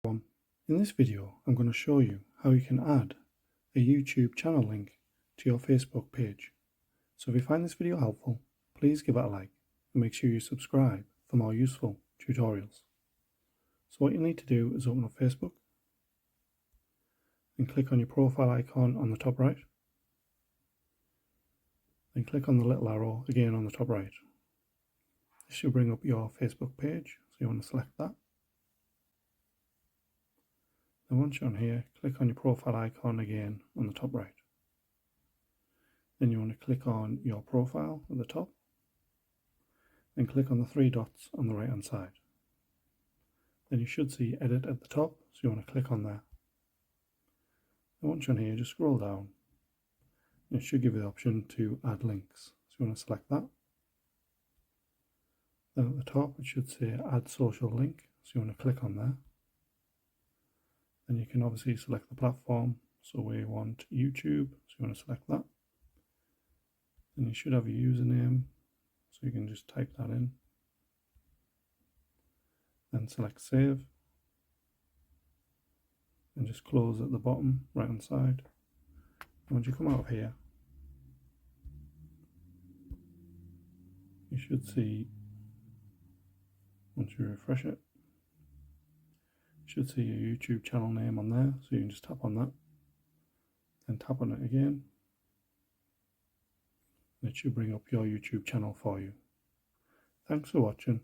In this video, I'm going to show you how you can add a YouTube channel link to your Facebook page. So if you find this video helpful, please give it a like and make sure you subscribe for more useful tutorials. So what you need to do is open up Facebook and click on your profile icon on the top right. Then click on the little arrow again on the top right. This should bring up your Facebook page, so you want to select that. Then once you're on here, click on your profile icon again on the top right. Then you want to click on your profile at the top. Then click on the three dots on the right hand side. Then you should see edit at the top, so you want to click on there. Then once you're on here, just scroll down. It should give you the option to add links, so you want to select that. Then at the top it should say add social link, so you want to click on there. Then you can obviously select the platform, so we want YouTube, so you want to select that. Then you should have a username, so you can just type that in. Then select save, and just close at the bottom right hand side. And once you come out of here, you should see, once you refresh it, you should see your YouTube channel name on there, so you can just tap on that, then tap on it again, and it should bring up your YouTube channel for you. Thanks for watching.